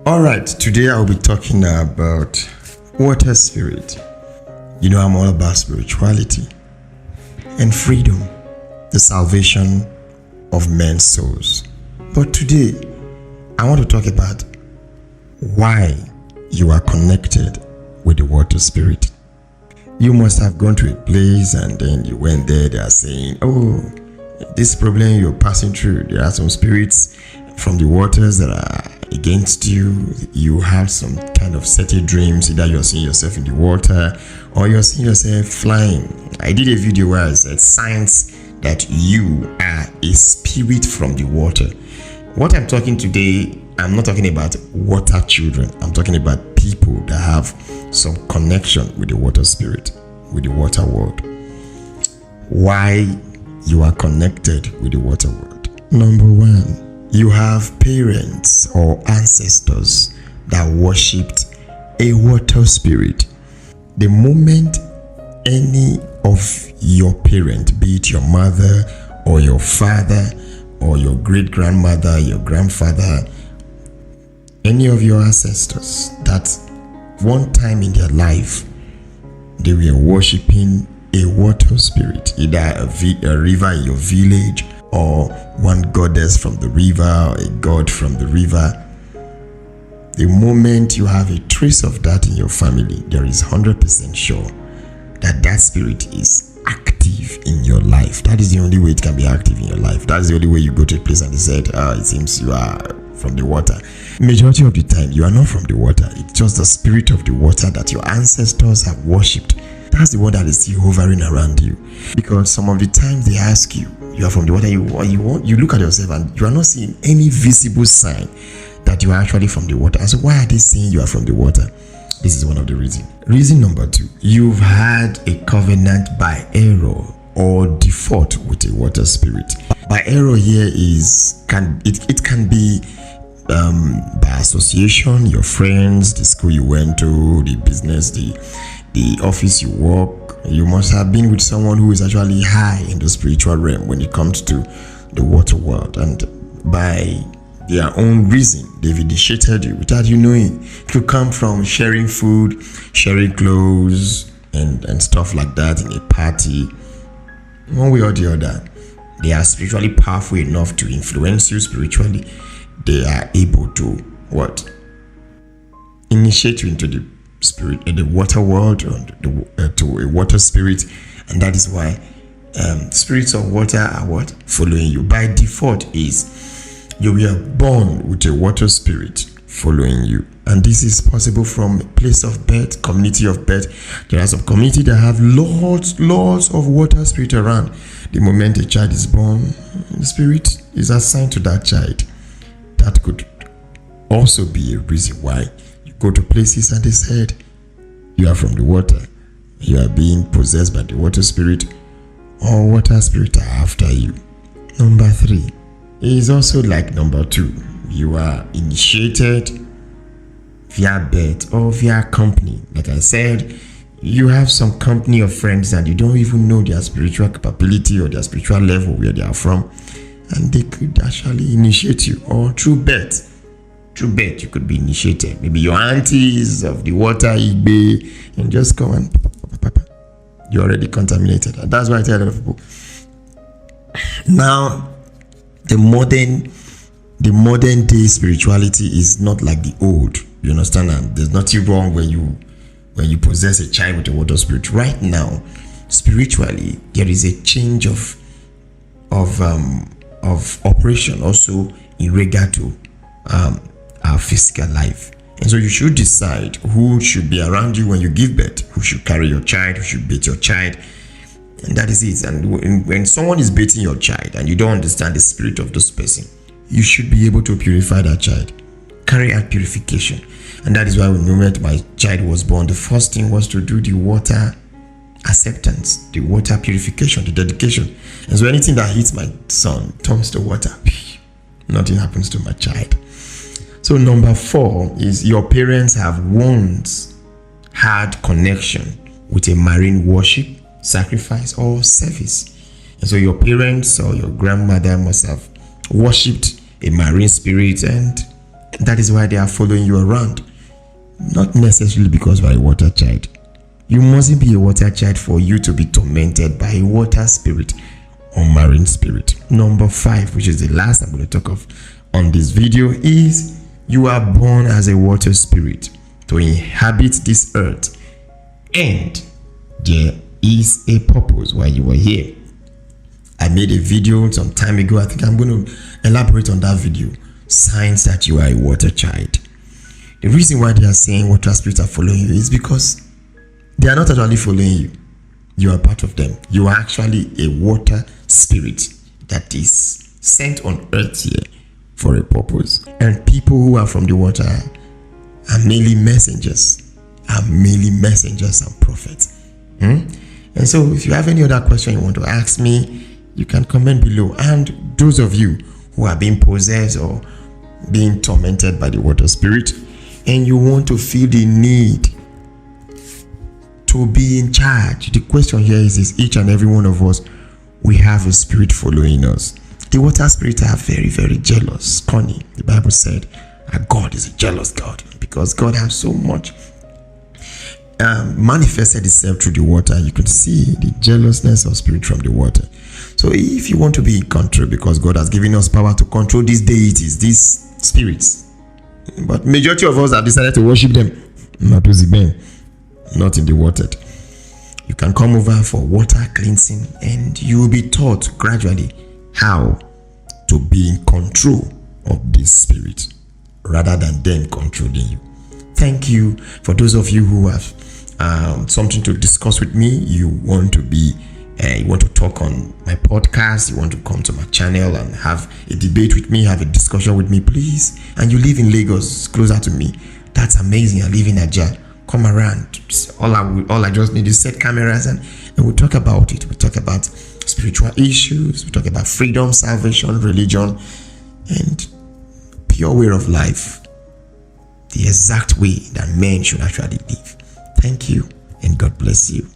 All right, today I'll be talking about water spirit. You know, I'm all about spirituality and freedom, the salvation of men's souls. But today, I want to talk about why you are connected with the water spirit. You must have gone to a place and then you went there, they are saying, oh, this problem you're passing through, there are some spirits from the waters that are against you. You have some kind of certain dreams, either you're seeing yourself in the water or you're seeing yourself flying. I did a video where I said signs that you are a spirit from the water. What I'm talking today, I'm not talking about water children. I'm talking about people that have some connection with the water spirit, with the water world. Why you are connected with the water world? Number one, you have parents or ancestors that worshipped a water spirit. The moment any of your parents, be it your mother or your father or your great-grandmother, your grandfather, any of your ancestors that one time in their life they were worshipping a water spirit, either a river in your village or one goddess from the river or a god from the river. The moment you have a trace of that in your family, there is 100% sure that that spirit is active in your life. That is the only way it can be active in your life. That's the only way you go to a place and they said, it seems you are from the water. Majority of the time, you are not from the water. It's just the spirit of the water that your ancestors have worshipped. That's the one that is still hovering around you. Because some of the times they ask you, you are from the water, you look at yourself and you are not seeing any visible sign that you are actually from the water. And so why are they saying you are from the water? This is one of the reasons. Reason number two, you've had a covenant by error or default with a water spirit. By error here it can be by association, your friends, the school you went to, the business, the office you work. You must have been with someone who is actually high in the spiritual realm when it comes to the water world, and by their own reason they've initiated you without you knowing. It could come from sharing food, sharing clothes and stuff like that in a party. One way or the other, they are spiritually powerful enough to influence you spiritually. They are able to initiate you into the spirit, the water world, or to a water spirit. And that is why spirits of water are following you. By default is you were born with a water spirit following you, and this is possible from place of birth, community of birth. There are some community that have lots of water spirit around. The moment a child is born, the spirit is assigned to that child. That could also be a reason why you go to places and they said you are from the water, you are being possessed by the water spirit, or water spirit are after you. Number three is also like number two. You are initiated via birth or via company. Like I said, you have some company of friends and you don't even know their spiritual capability or their spiritual level where they are from, and they could actually initiate you. Or through birth you could be initiated. Maybe your aunties of the water, Igbe, and just come and you're already contaminated. And that's why I tell a lot of people now, the modern day spirituality is not like the old. You understand? And there's nothing wrong when you possess a child with a water spirit. Right now, spiritually, there is a change of operation also in regard to our physical life. And so you should decide who should be around you when you give birth, who should carry your child, who should bathe your child. And that is it. And when someone is bathing your child and you don't understand the spirit of this person, you should be able to purify that child, carry out purification. And that is why when the moment my child was born, the first thing was to do the water acceptance, the water purification, the dedication. And so anything that hits my son turns to water. Nothing happens to my child. So number four is your parents have once had connection with a marine worship, sacrifice, or service. And so your parents or your grandmother must have worshipped a marine spirit and That is why they are following you around. Not necessarily because you are a water child. You mustn't be a water child for you to be tormented by a water spirit or marine spirit. Number 5, which is the last I'm going to talk of on this video, is you are born as a water spirit to inhabit this earth, and there is a purpose why you are here. I made a video some time ago. I think I'm going to elaborate on that video. Signs that you are a water child. The reason why they are saying water spirits are following you is because they are not actually following you. You are part of them. You are actually a water spirit that is sent on earth here for a purpose. And people who are from the water are merely messengers. And prophets. And so if you have any other question you want to ask me, you can comment below. And those of you who are being possessed or being tormented by the water spirit, and you want to feel the need to be in charge, the question here is each and every one of us, we have a spirit following us. The water spirits are very, very jealous, cunning. The Bible said our God is a jealous God, because God has so much manifested itself through the water. You can see the jealousness of spirit from the water. So if you want to be in control, because God has given us power to control these deities, these spirits, but majority of us have decided to worship them, not Uzihben, not in the water. You can come over for water cleansing, and you will be taught gradually how to be in control of this spirit rather than them controlling you. Thank you. For those of you who have something to discuss with me, you want to talk on my podcast, you want to come to my channel and have a debate with me, have a discussion with me, please. And you live in Lagos, closer to me, that's amazing. I live in Ajah. Come around. All I just need is set cameras, and we'll talk about it. We'll talk about spiritual issues, we'll talk about freedom, salvation, religion, and pure way of life, the exact way that men should actually live. Thank you, and God bless you.